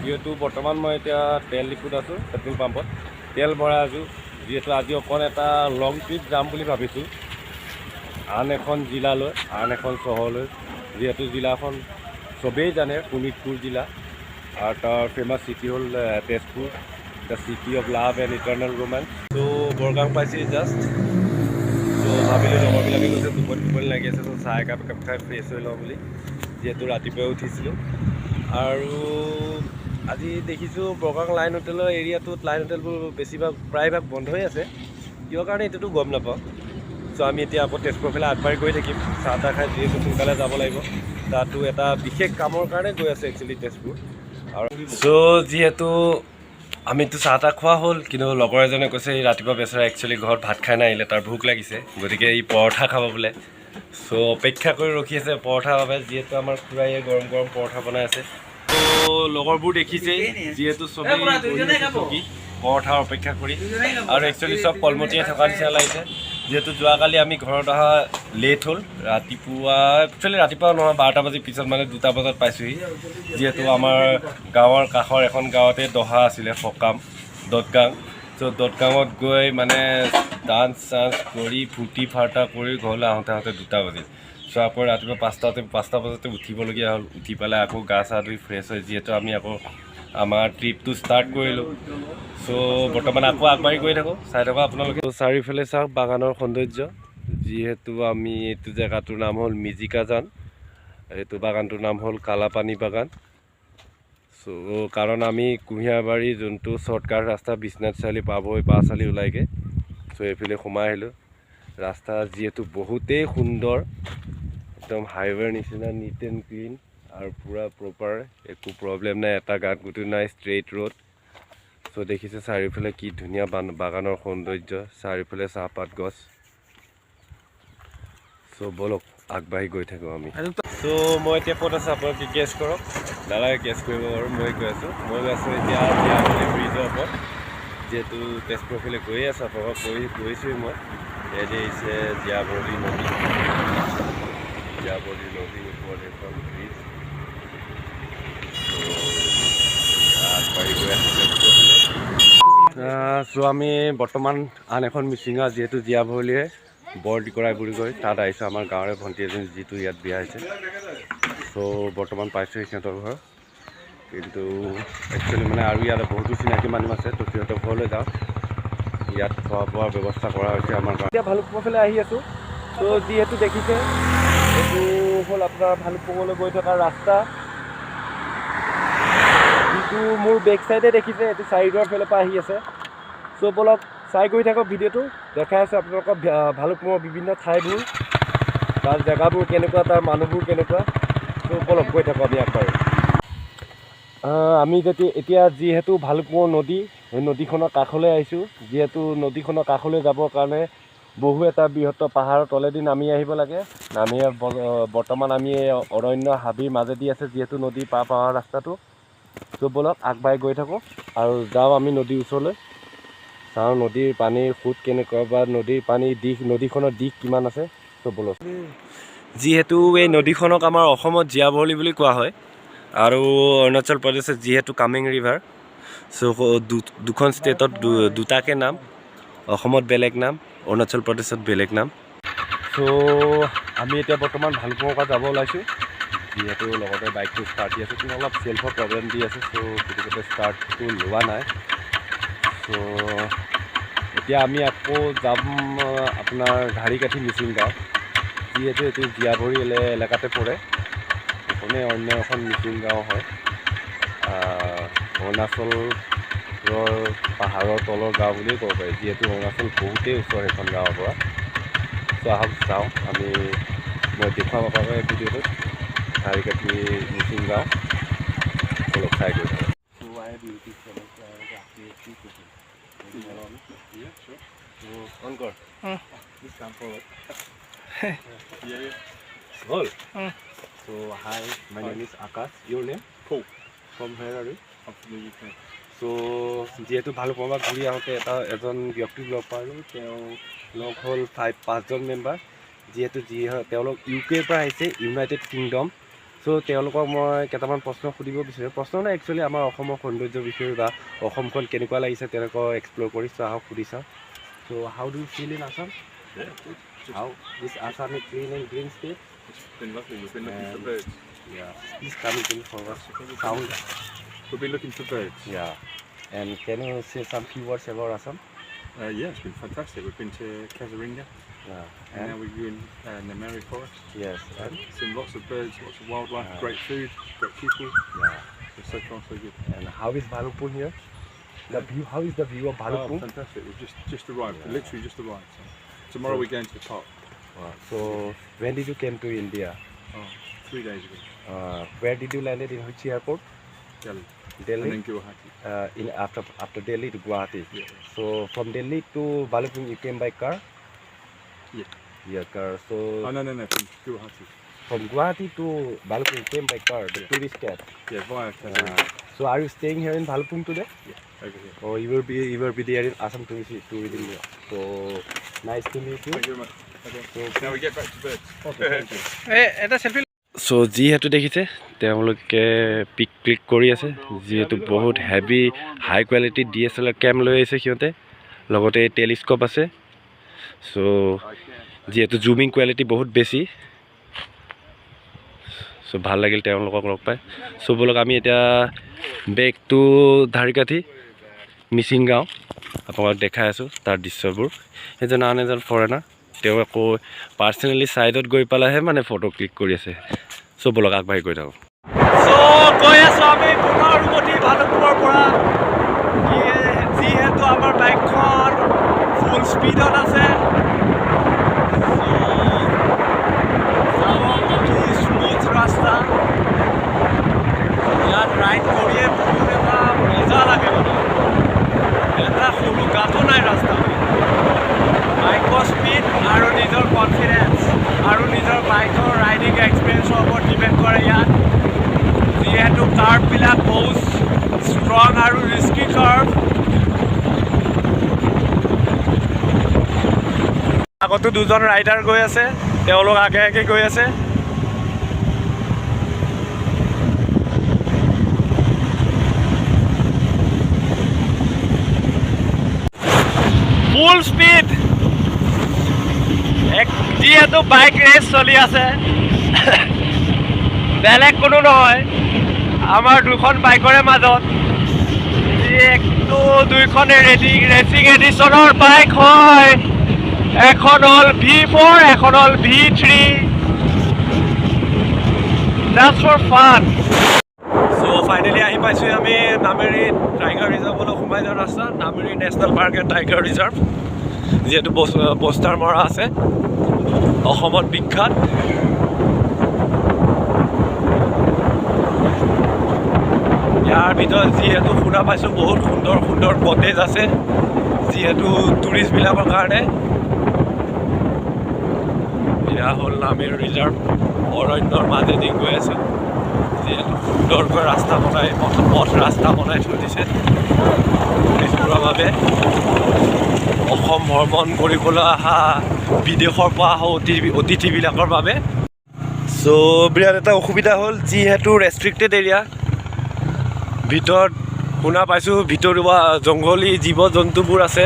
যিহেতু বৰ্তমান মই এতিয়া তেল ডিপুত আছোঁ, পেট্ৰল পাম্পত তেল ভৰাই আছোঁ। যিহেতু আজি অকণ এটা লং ট্ৰিপ যাম বুলি ভাবিছোঁ, আন এখন জিলালৈ, আন এখন চহৰলৈ। যিহেতু জিলাখন চবেই জানে, শোণিতপুৰ জিলা, আৰু তাৰ ফেমাছ চিটি হ'ল Tezpur, the city of love and eternal romance. ত' বৰগাং পাইছোঁ জাষ্ট। ত' ভাবিলোঁ লগৰবিলাকে কৈছে টোপনি লাগি আছে, ত' চাহ একাপ খাই ফ্ৰেছ হৈ লওঁ বুলি। যিহেতু ৰাতিপুৱাই উঠিছিলোঁ, আৰু আজি দেখিছোঁ বৰগাং লাইন হোটেলৰ এৰিয়াটোত লাইন হোটেলবোৰ বেছিভাগ প্ৰায়ভাগ বন্ধই আছে। কিয় কাৰণে এইটোতো গম নাপাওঁ। চ' আমি এতিয়া আকৌ তেজপুৰৰ ফালে আগবাঢ়ি গৈ থাকিম, চাহ তাহ খাই। যিহেতু সোনকালে যাব লাগিব, তাতো এটা বিশেষ কামৰ কাৰণে গৈ আছে একচুৱেলি তেজপুৰ। আৰু চ' যিহেতু আমিতো চাহ তাহ খোৱা হ'ল, কিন্তু লগৰ এজনে কৈছে এই ৰাতিপুৱা বেচেৰা একচুৱেলি ঘৰত ভাত খাই নাহিলে, তাৰ ভোক লাগিছে, গতিকে ই পৰঠা খাব বোলে। চ' অপেক্ষা কৰি ৰখি আছে পৰঠাৰ বাবে। যিহেতু আমাৰ খুৰাই গৰম গৰম পৰঠা বনাই আছে। ত' লগৰবোৰ দেখিছেই, যিহেতু চবেই চকী পৰঠাৰ অপেক্ষা কৰি, আৰু একচুৱেলি চব কলমতীয়াই থকা নিচিনা লাগিছে। যিহেতু যোৱাকালি আমি ঘৰত অহা লেট হ'ল, ৰাতিপুৱা নহয় 12টা বাজি পিছত, মানে 2টা বজাত পাইছোঁহি। যিহেতু আমাৰ গাঁৱৰ কাষৰ এখন গাঁৱতে দহা আছিলে, সকাম, দদগাং। চ' দদগাঙত গৈ মানে ডান্স চান্স কৰি ফূৰ্তি ফাৰ্তা কৰি ঘৰলৈ আহোঁতে 2টা বাজিল। চ' আকৌ ৰাতিপুৱা 5টা বজাতে উঠিবলগীয়া হ'ল। উঠি পেলাই আকৌ গা চা ধুই ফ্ৰেছ হৈ যিহেতু আমি আকৌ আমাৰ ট্ৰিপটো ষ্টাৰ্ট কৰিলোঁ। চ' বৰ্তমান আকৌ আগবাঢ়ি গৈ থাকোঁ, চাই থাকক আপোনালোকে। চাৰিওফালে চাওক বাগানৰ সৌন্দৰ্য। যিহেতু আমি এইটো জেগাটোৰ নাম হ'ল মিজিকাজান, এইটো বাগানটোৰ নাম হ'ল কালাপানী বাগান। চ' কাৰণ আমি কুঁহিয়াৰবাৰী যোনটো শ্বৰ্টকাট ৰাস্তা বিশ্বনাথ চাৰিআলি পাৰ হৈ বাছ আলি ওলাইগৈ, চ' এইফালে সোমাই আহিলোঁ। ৰাস্তা যিহেতু বহুতেই সুন্দৰ, একদম হাইৱেৰ নিচিনা নিট এণ্ড ক্লিন, আৰু পূৰা প্ৰপাৰ, একো প্ৰব্লেম নাই, এটা গাঁত গোটো নাই, ষ্ট্ৰেইট ৰোড। চ' দেখিছে চাৰিওফালে কি ধুনীয়া বাগানৰ সৌন্দৰ্য, চাৰিওফালে চাহপাত গছ। চ' ব'লক আগবাঢ়ি গৈ থাকোঁ আমি। চ' মই এতিয়া ক'ত আছোঁ আপোনালোকে গেছ কৰক। দাদাই গেছ কৰিব আৰু মই গৈ আছোঁ এতিয়া জীয়াভৰলি ব্ৰিজৰ ওপৰত। যিহেতু তেজপুৰৰ ফালে গৈয়ে আছোঁ, আপোনালোকক গৈছোঁৱেই মই। এয়া আহিছে জীয়াভৰলি নদী, জীয়াভৰলি নদীৰ ওপৰত এখন ব্ৰিজ। আগবাঢ়ি গৈ আছোঁ তেজপুৰৰ ফালে। চ' আমি বৰ্তমান আন এখন মিচিঙা, যিহেতু জীয়াভৰলিয়ে বৰদিকৰাই বুলি কয়, তাত আহিছোঁ। আমাৰ গাঁৱৰে ভণ্টি এজনী যিটো ইয়াত বিয়া হৈছে। চ' বৰ্তমান পাইছোঁ সিহঁতৰ ঘৰ, কিন্তু একচুৱেলি মানে আৰু ইয়াত বহুতো চিনাকি মানুহ আছে, ত' সিহঁতৰ ঘৰলৈ যাওঁ। ইয়াত খোৱা বোৱাৰ ব্যৱস্থা কৰা হৈছে আমাৰ গাঁৱত। এতিয়া ভালুকপুঙৰ ফালে আহি আছোঁ। ত' যিহেতু দেখিছে এইটো হ'ল আপোনাৰ ভালুকপুঙলৈ গৈ থকা ৰাস্তা। যিটো মোৰ বেক চাইডে দেখিছে, এইটো চাৰিদুৱাৰ ফালৰ পৰা আহি আছে। চ' বলক চাই গৈ থাকক ভিডিঅ'টো, দেখাই আছোঁ আপোনালোকক ভালুকপুঙৰ বিভিন্ন ঠাইবোৰ, তাৰ জেগাবোৰ কেনেকুৱা, তাৰ মানুহবোৰ কেনেকুৱা। চ' বলক গৈ থাকোঁ আমি আগবাঢ়ি। আমি এতিয়া যিহেতু ভালুকপুঙৰ নদী, সেই নদীখনৰ কাষলৈ আহিছোঁ। যিহেতু নদীখনৰ কাষলৈ যাবৰ কাৰণে বহু এটা বৃহত্তৰ পাহাৰৰ তলেদি নামি আহিব লাগে। বৰ্তমান আমি অৰণ্য হাবিৰ মাজেদি আছে, যিহেতু নদী পাৰ হোৱাৰ ৰাস্তাটো। চ' ব'লক আগবাঢ়ি গৈ থাকোঁ আৰু যাওঁ আমি নদীৰ ওচৰলৈ, চাওঁ নদীৰ পানীৰ সোঁত কেনেকুৱা, বা নদীখনৰ দিশ কিমান আছে। চ' ব'লক। যিহেতু এই নদীখনক আমাৰ অসমত জীয়াভৰলি বুলি কোৱা হয়, আৰু অৰুণাচল প্ৰদেশত যিহেতু কামেং ৰিভাৰ। চ' দুখন ষ্টেটত দুটাকৈ নাম, অসমত বেলেগ নাম, অৰুণাচল প্ৰদেশত বেলেগ নাম। চ' আমি এতিয়া বৰ্তমান ভালুকপুঙৰ পৰা যাব ওলাইছোঁ। যিহেতু লগতে বাইকটো ষ্টাৰ্ট দি আছোঁ, কিন্তু অলপ চেল্ফৰ প্ৰব্লেম দি আছে, চ' গতিকে ষ্টাৰ্টটো লোৱা নাই। চ' এতিয়া আমি আকৌ যাম আপোনাৰ ঢাৰিকাঠি মিচিং গাঁও। যিহেতু এইটো জীয়াভৰলি এলেকাতে পৰে, এইখনেই অন্য এখন মিচিং গাঁও হয়। অৰুণাচলৰ পাহাৰৰ তলৰ গাঁও বুলিয়ে ক'ব পাৰি, যিহেতু অৰুণাচল বহুতেই ওচৰ সেইখন গাঁৱৰ পৰা। চ' আহক চাওঁ মই দেখুৱাম আপোনালোকে ভিডিঅ'টোত ঢাৰিকাঠি মিচিং গাঁও। অলপ চাই গৈ থাকক। So hi, my name is Akash. Your name? Paul. From where are you? From the UK. So যিহেতু ভালুকপুঙৰ পৰা ঘূৰি আহোঁতে এজন ব্যক্তিক লগ পালোঁ। তেওঁ লগ হ'ল 5জন মেম্বাৰ। যিহেতু তেওঁলোক ইউকেৰ পৰা আহিছে, ইউনাইটেড কিংডম। চ' তেওঁলোকক মই কেইটামান প্ৰশ্ন সুধিব বিচাৰোঁ। প্ৰশ্ন মানে একচুৱেলি আমাৰ অসমৰ সৌন্দৰ্যৰ বিষয়ে বা অসমখন কেনেকুৱা লাগিছে তেনেকুৱা এক্সপ্ল'ৰ কৰি চ' আহক সুধি চাওঁ। So' how do you feel in Assam? Yeah, good. Just, How this Assam is clean and green state? it's been lovely. We've been looking for birds. Yeah. Please come in forward. Sound. We've been looking for birds. Yeah. And can you say some few words about Assam? Yeah, it's been fantastic. We've been to Kazaringa, Yeah. and now we're in Nameri Forest. Yes. And Seen lots of birds, lots of wildlife, Yeah. great food, great people. yeah. So far, so good. And how is Bhalupur here? The view. How is the view of Bhalupur? Oh, fantastic. We've just arrived. Yeah. Literally just arrived. So tomorrow we're going to the park. Wow. So when did you came to India? 3 days ago. Where did you landed in which airport? Delhi. And Delhi. then Guwahati. In after Delhi to Guwahati. Yeah. So from Delhi to Bhalupur you came by car? Yeah. Yeah, car. So Oh, no, from Guwahati. from Guwahati to Bhalupur you came by car, the Yeah. tourist cab. Yeah, via Kazaringa. So are you staying here in Bhalupur today? Yeah, over here. Or you will be there in Assam tourism. So nice to meet you. Thank you very much. Okay. So Now we get back to birds. okay, thank you. এটা selfie চ' যিহেতু দেখিছে তেওঁলোকে পিক click কৰি আছে, যিহেতু বহুত heavy হাই quality DSLR কেম লৈ আহিছে সিহঁতে, লগতে টেলিস্কোপ আছে। চ' যিহেতু জুমিং কোৱালিটি বহুত বেছি, চ' ভাল লাগিল তেওঁলোকক লগ পাই। চ' ব'লক আমি এতিয়া বেক টু ধাৰিকাঠি মিচিং গাঁও আপোনাক দেখাই আছোঁ তাৰ দৃশ্যবোৰ। সেইজন আন এজন ফৰেনাৰ, তেওঁ আকৌ পাৰ্চনেলি ছাইডত গৈ পেলাইহে মানে ফটো ক্লিক কৰি আছে। চ' ব'লক আগবাঢ়ি গৈ থাকোঁ। চ' গৈ আছোঁ আমি পুনৰ উভতি ভালুকপুৰৰ পৰা। যিহেতু আমাৰ বাইকখন ফুল স্পীডত আছে, স্মুথ ৰাস্তা, ইয়াত ৰাইড কৰিয়ে বহুত এটা মজা লাগে। মানে এটা সৰু গাঁতো নাই ৰাস্তা। বাইকৰ স্পীড আৰু নিজৰ কনফিডেঞ্চ আৰু নিজৰ বাইকৰ ৰাইডিং এক্সপিৰিয়েঞ্চৰ ওপৰত ডিপেণ্ড কৰে ইয়াত। যিহেতু কাৰ্ভবিলাক বহুত ষ্ট্ৰং আৰু ৰিস্কি কাৰ্ভ। আগতো দুজন ৰাইডাৰ গৈ আছে, তেওঁলোক আগে আগে গৈ আছে। ফুল স্পীড, যিহেতু বাইক ৰেচ চলি আছে, বেলেগ কোনো নহয়, আমাৰ দুখন বাইকৰে মাজত দুইখনে ৰেচিং এডিশ্যনৰ বাইক হয়। এখন হ'ল V4, এখন হ'ল V3, just for fun. So' finally আহি পাইছোঁ আমি নামেৰি টাইগাৰ ৰিজাৰ্ভলৈ সোমাই যোৱা ৰাস্তা, Nameri national park and tiger reserve, যিহেতু পোষ্টাৰ মৰা আছে, অসমত বিখ্যাত। ইয়াৰ ভিতৰত যিহেতু শুনা পাইছোঁ বহুত সুন্দৰ সুন্দৰ কটেজ আছে, যিহেতু টুৰিষ্টবিলাকৰ কাৰণে। এয়া হ'ল নামেৰি ৰিজাৰ্ভ, অৰণ্যৰ মাজেদি গৈ আছে, যিহেতু সুন্দৰকৈ ৰাস্তা বনাই পথ ৰাস্তা বনাই থৈ দিছে টুৰিষ্টবোৰৰ বাবে। অসম ভ্ৰমণ কৰিবলৈ অহা বিদেশৰ পৰা অহা অতিথিবিলাকৰ বাবে। চ' বিৰাট এটা অসুবিধা হ'ল, যিহেতু ৰেষ্ট্ৰিক্টেড এৰিয়া, ভিতৰত শুনা পাইছোঁ ভিতৰুৱা জংঘলী জীৱ জন্তুবোৰ আছে,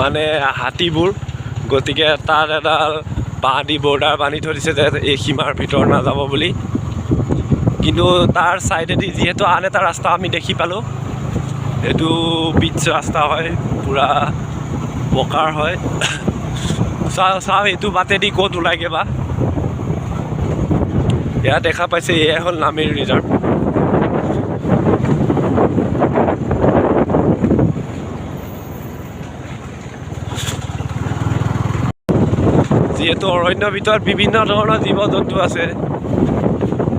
মানে হাতীবোৰ, গতিকে তাত এডাল বাঁহ দি বৰ্ডাৰ বান্ধি থৈ দিছে যে এই সীমাৰ ভিতৰত নাযাব বুলি। কিন্তু তাৰ ছাইডেদি যিহেতু আন এটা ৰাস্তা আমি দেখি পালোঁ, এইটো পিচ ৰাস্তা হয়, পূৰা পকাৰ হয়। চাওঁ এইটো বাটেদি ক'ত ওলাইগে বা। এয়া দেখা পাইছে, এয়াই হ'ল নামেৰি ৰিজাৰ্ভ। যিহেতু অৰণ্যৰ ভিতৰত বিভিন্ন ধৰণৰ জীৱ জন্তু আছে,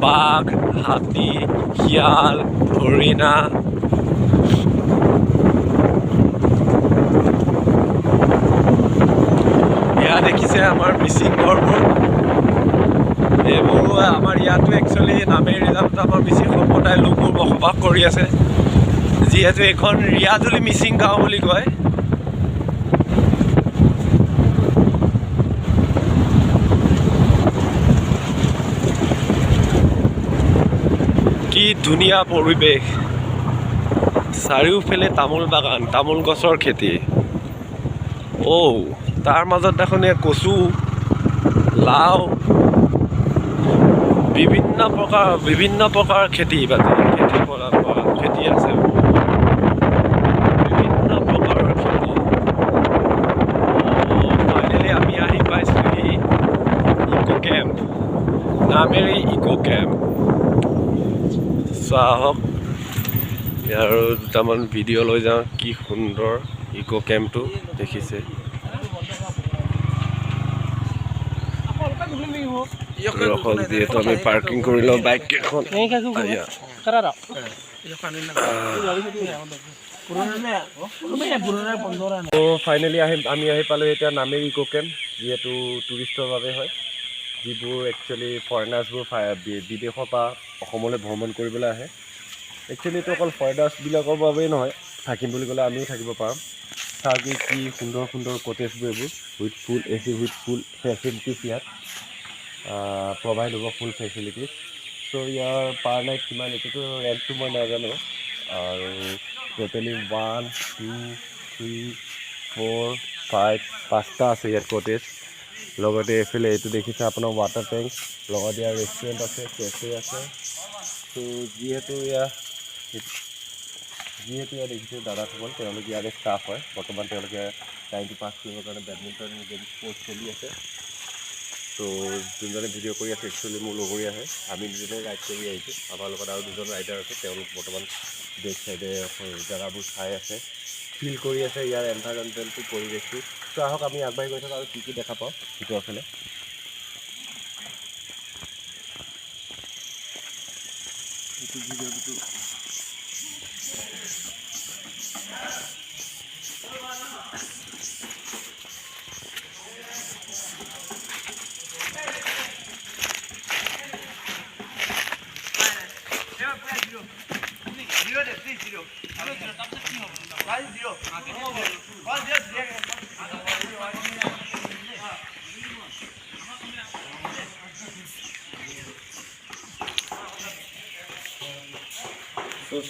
বাঘ, হাতী, শিয়াল, হৰিণা। এয়া দেখিছে আমাৰ মিচিং ঘৰবোৰ, এইবোৰ আমাৰ ইয়াতো একচুৱেলি নামেৰি ৰিজাৰ্ভত আমাৰ মিচিং সম্প্ৰদায়ৰ লোকবোৰ বসবাস কৰি আছে, যিহেতু এইখন ৰিয়াজুলি মিচিং গাঁও বুলি কয়। ধুনীয়া পৰিৱেশ, চাৰিওফালে তামোল বাগান, তামোল গছৰ খেতি। তাৰ মাজত দেখোন কচু, লাও, বিভিন্ন প্ৰকাৰ খেতি বাতি, খেতি আছে, বিভিন্ন প্ৰকাৰৰ খেতি। ফাইনেলি আমি আহি পাইছোঁহি eco camp, Nameri eco camp. আহক ইয়াৰ দুটামান ভিডিঅ' লৈ যাওঁ, কি সুন্দৰ ইকো কেম্পটো দেখিছে। ৰখক, যিহেতু আমি পাৰ্কিং কৰি লওঁ বাইক কেইখন। ফাইনেলি আমি আহি পালোঁ এতিয়া নামেৰি ইকো কেম্প, যিহেতু টুৰিষ্টৰ বাবে হয়, যিবোৰ একচুৱেলি ফৰেনাৰ্ছবোৰ বিদেশৰ পৰা অসমলৈ ভ্ৰমণ কৰিবলৈ আহে। একচুৱেলি এইটো অকল ফৰেনাৰ্ছবিলাকৰ বাবেই নহয়, থাকিম বুলি ক'লে আমিও থাকিব পাৰোঁ। চাওক কি সুন্দৰ সুন্দৰ কটেজবোৰ, এইবোৰ with full AC, with full facilities ইয়াত প্ৰভাইড হ'ব, ফুল ফেচিলিটিছ। চ' ইয়াৰ পাৰ নাইট কিমান, এইটোতো ৰেণ্টটো মই নাজানো। আৰু টোটেলি 1 2 3 4 5 5টা আছে ইয়াত কটেজ। লগতে এইফালে এইটো দেখিছে আপোনাৰ ৱাটাৰ টেংক, লগতে ইয়াৰ ৰেষ্টুৰেণ্ট আছে, কেফে আছে। ত' যিহেতু ইয়াত দেখিছোঁ দাদাসকল, তেওঁলোক ইয়াৰে ষ্টাফ হয়। বৰ্তমান তেওঁলোকে টাইমটো পাছ কৰিবৰ কাৰণে বেডমিণ্টন গেম স্পৰ্টছ খেলি আছে। ত' যোনজনে ভিডিঅ' কৰি আছে একচুৱেলি মোৰ লগৰীয়া হয়। আমি দুজনে ৰাইড কৰি আহিছোঁ, আমাৰ লগত আৰু দুজন ৰাইডাৰ আছে। তেওঁলোক বৰ্তমান বেক চাইডে জেগাবোৰ চাই আছে, ফিল কৰি আছে ইয়াৰ এনভাইৰনমেণ্টটো, পৰিৱেশটো। ত' আহক আমি আগবাঢ়ি গৈ থাকোঁ আৰু কি দেখা পাওঁ ভিতৰৰ ফালে। এইটো ভিডিঅ'টো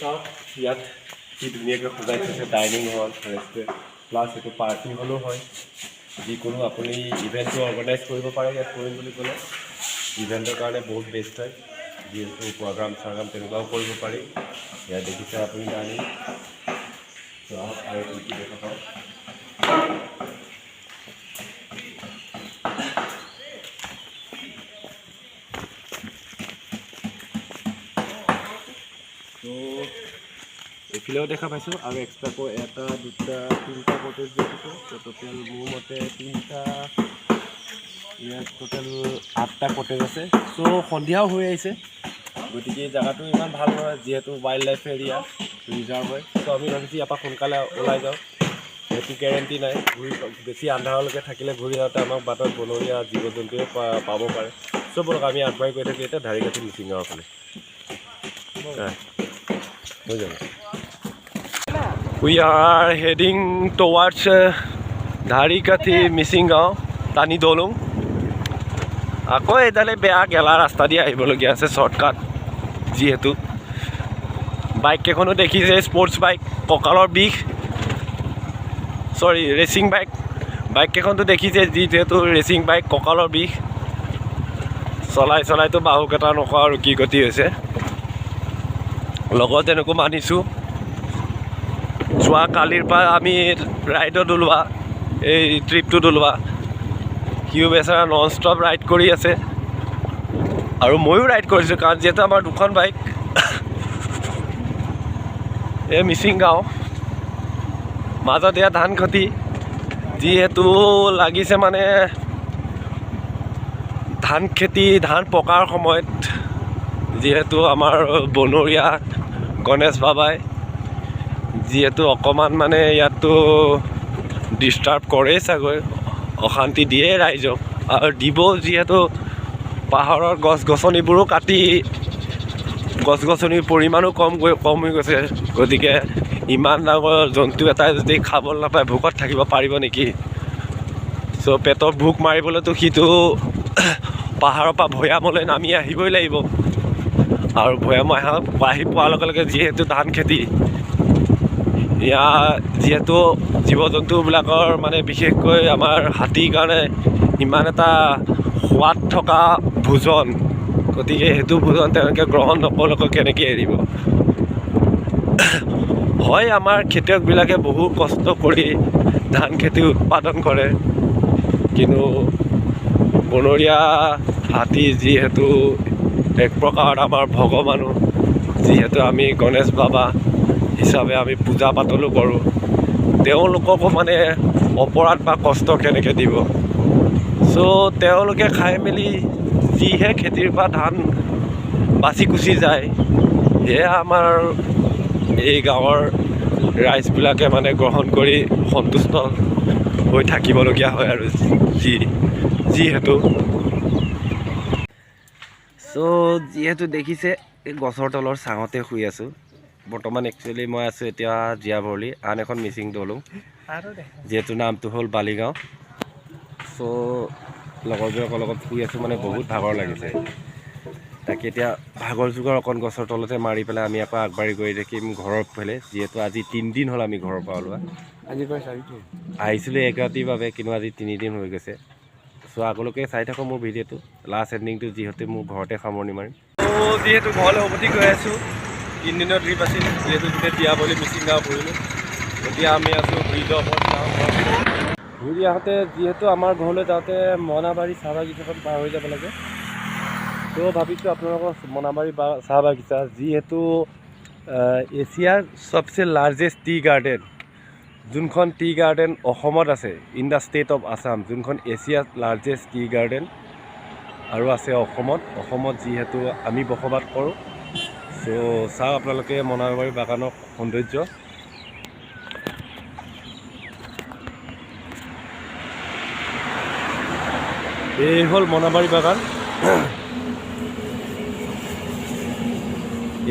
চাওক ইয়াত কি ধুনীয়াকৈ সজাই থৈছে, ডাইনিং হল, ৰেষ্টুৰেণ্ট, প্লাছ এইটো পাৰ্টি হলো হয়। যিকোনো আপুনি ইভেণ্টটো অৰ্গেনাইজ কৰিব পাৰে ইয়াত কৰিম বুলি ক'লে, ইভেণ্টৰ কাৰণে বহুত বেষ্ট হয়। যিহেতু প্ৰগ্ৰাম তেনেকুৱাও কৰিব পাৰি। ইয়াত দেখিছে আপুনি ডাইনিং। আৰু কি দেখা পাওঁ, এইফালেও দেখা পাইছোঁ আৰু এক্সট্ৰাকৈ 1 2 3টা কটেজ দেখিছোঁ। টোটেল মোৰ মতে 3টা, ইয়াত টোটেল 8টা কটেজ আছে। চ' সন্ধিয়াও হৈ আহিছে, গতিকে জেগাটো ইমান ভাল নহয়, যিহেতু ৱাইল্ড লাইফ এৰিয়া ৰিজাৰ্ভ হয়। ত' আমি ভাবিছোঁ ইয়াৰ পৰা সোনকালে ওলাই যাওঁ, সেইটো গেৰেণ্টি নাই। বেছি আন্ধাৰলৈকে থাকিলে ঘূৰি যাওঁতে আমাক বাটত বনৰীয়া জীৱ জন্তুৱে পাব পাৰে। চ' বলক আমি আগবাঢ়ি গৈ থাকি এতিয়া ধাৰিকাঠি মিচিং গাঁৱৰ ফালে হৈ যাব। We are heading towards ধাৰিকাঠি Mising গাঁও, টানি দলং। আকৌ এইডালে বেয়া গেলা ৰাস্তা দি আহিবলগীয়া আছে, শ্বৰ্টকাট। যিহেতু বাইক কেইখনো দেখিছে, স্পৰ্টছ বাইক, কঁকালৰ বিষ, চৰি ৰেচিং বাইক। বাইক কেইখনতো দেখিছে, যিহেতু ৰেচিং বাইক, কঁকালৰ বিষ, চলাইতো বাহুকেইটা নকওঁ আৰু কি গতি হৈছে। লগত এনেকৈ মানিছোঁ, যোৱা কালিৰ পৰা আমি ৰাইডত ওলোৱা, এই ট্ৰিপটোত ওলোৱা, সিও বেচাৰা নন ষ্টপ ৰাইড কৰি আছে আৰু ময়ো ৰাইড কৰিছোঁ, কাৰণ যিহেতু আমাৰ দুখন বাইক। এই মিচিং গাঁও মাজত এয়া ধান খেতি, যিহেতু লাগিছে মানে ধান খেতি, ধান পকাৰ সময়ত, যিহেতু আমাৰ বনৰীয়া গণেশ বাবাই যিহেতু অকণমান মানে ইয়াততো ডিষ্টাৰ্ব কৰেই চাগৈ, অশান্তি দিয়ে ৰাইজক আৰু দিব। যিহেতু পাহাৰৰ গছ গছনিবোৰো কাটি, গছ গছনিৰ পৰিমাণো কম হৈ গৈছে, গতিকে ইমান ডাঙৰ জন্তু এটাই যদি খাবলৈ নাপায়, ভোকত থাকিব পাৰিব নেকি? চ' পেটৰ ভোক মাৰিবলৈতো সিটো পাহাৰৰ পৰা ভৈয়ামলৈ নামি আহিবই লাগিব। আৰু ভৈয়ামত আহি পোৱাৰ লগে লগে যিহেতু ধান খেতি, ইয়াৰ যিহেতু জীৱ জন্তুবিলাকৰ মানে বিশেষকৈ আমাৰ হাতীৰ কাৰণে ইমান এটা সোৱাদ থকা ভোজন, গতিকে সেইটো ভোজন তেওঁলোকে গ্ৰহণ নকৰাকৈ কেনেকৈ এৰিব। হয়, আমাৰ খেতিয়কবিলাকে বহু কষ্ট কৰি ধান খেতি উৎপাদন কৰে, কিন্তু বনৰীয়া হাতী যিহেতু এক প্ৰকাৰ আমাৰ ভগৱানো, যিহেতু আমি গণেশ বাবা হিচাপে আমি পূজা পাতলো কৰোঁ, তেওঁলোককো মানে অপৰাধ বা কষ্ট কেনেকৈ দিব। চ' তেওঁলোকে খাই মেলি যিহে খেতিৰ পৰা ধান বাচি গুচি যায়, সেয়া আমাৰ এই গাঁৱৰ ৰাইজবিলাকে মানে গ্ৰহণ কৰি সন্তুষ্ট হৈ থাকিবলগীয়া হয় আৰু যিহেতু যিহেতু দেখিছে এই গছৰ তলৰ ছাঁতে শুই আছোঁ। বৰ্তমান একচুৱেলি মই আছোঁ এতিয়া জীয়াভৰলি আন এখন মিচিং দলং, যিহেতু নামটো হ'ল বালিগাঁও। লগৰবিলাকৰ লগত শুই আছোঁ, মানে বহুত ভাগৰ লাগিছে। তাকে এতিয়া ভাগৰ যুগৰ অকণ গছৰ তলতে মাৰি পেলাই আমি আকৌ আগবাঢ়ি গৈ থাকিম ঘৰৰ ফালে, যিহেতু আজি 3 দিন হ'ল আমি ঘৰৰ পৰা ওলোৱা। আহিছিলোঁ 1 ৰাতিৰ বাবে, কিন্তু আজি 3 দিন হৈ গৈছে। চ' আগলৈকে চাই থাকোঁ মোৰ ভিডিঅ'টো, লাষ্ট এণ্ডিংটো যিহেতু মোৰ ঘৰতে সামৰণি মাৰিম। যিহেতু ঘৰলৈ উভতি গৈ আছোঁ, 3 দিনৰ ট্ৰিপ আছিল, যিহেতু গোটেই জীয়াভৰলি মিচিং গাঁও ফুৰিলোঁ। এতিয়া আমি আছোঁ ব্ৰিজৰ ওপৰত ঘূৰি আহোঁতে, যিহেতু আমাৰ ঘৰলৈ যাওঁতে মনাবাৰী চাহ বাগিচাখন পাৰ হৈ যাব লাগে। তো ভাবিছোঁ আপোনালোকৰ মনাবাৰী চাহ বাগিচা, যিহেতু এছিয়াৰ চবচে লাৰ্জেষ্ট টি গাৰ্ডেন, যোনখন টি গাৰ্ডেন অসমত আছে, in the state of Assam, যোনখন এছিয়াৰ লাৰ্জেষ্ট টি গাৰ্ডেন আৰু আছে অসমত যিহেতু আমি বসবাস কৰোঁ। চ' চাওক আপোনালোকে মনাবাৰী বাগানৰ সৌন্দৰ্য। এই হ'ল মনাবাৰী বাগান,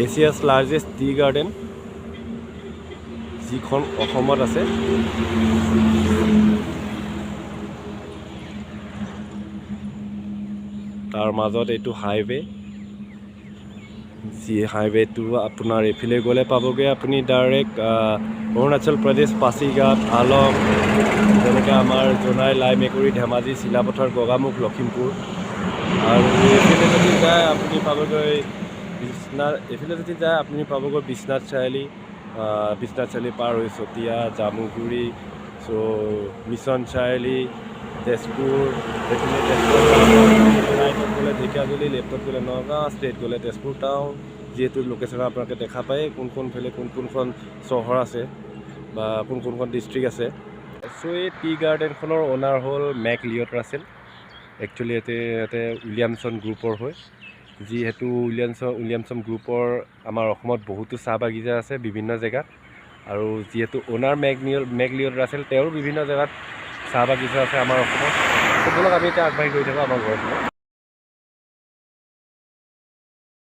এছিয়াছ লাৰ্জেষ্ট টি গাৰ্ডেন, যিখন অসমত আছে। তাৰ মাজত এইটো হাইৱে, যি হাইৱেটো আপোনাৰ এইফালে গ'লে পাবগৈ আপুনি ডাইৰেক্ট অৰুণাচল প্ৰদেশ, পাছিঘাট, আলং, যেনেকৈ আমাৰ জোনাই, লাই মেকুৰী, ধেমাজি, চিলাপথাৰ, গগামুখ, লখিমপুৰ। আৰু এইফালে যদি যায় আপুনি পাবগৈ বিশ্বনাথ চাৰিআলি, পাৰ হৈ চতিয়া, জামুগুৰি, চ' মিছন চাৰিআলি, তেজপুৰ, এইফালে ৰাইটত গ'লে ঢেকীয়াজুলি, লেফ্টত গ'লে নগাঁও, ষ্ট্ৰেইট গ'লে তেজপুৰ টাউন। যিহেতু লোকেশ্যন আপোনালোকে দেখা পায় কোনখন চহৰ আছে বা কোনখন ডিষ্ট্ৰিক্ট আছে। চ' এই টি গাৰ্ডেনখনৰ অ'নাৰ হ'ল মেক লিঅ'ট ৰাছেল। একচুৱেলি ইয়াতে উইলিয়ামছন গ্ৰুপৰ হয়, যিহেতু উইলিয়ামছন গ্ৰুপৰ আমাৰ অসমত বহুতো চাহ বাগিচা আছে বিভিন্ন জেগাত, আৰু যিহেতু অ'নাৰ মেক লিঅ'ট ৰাছেল, তেওঁৰ বিভিন্ন জেগাত চাহ বাগিচা আছে আমাৰ অসমত। ব'লক আমি এতিয়া আগবাঢ়ি গৈ থাকোঁ আমাৰ ঘৰলৈ।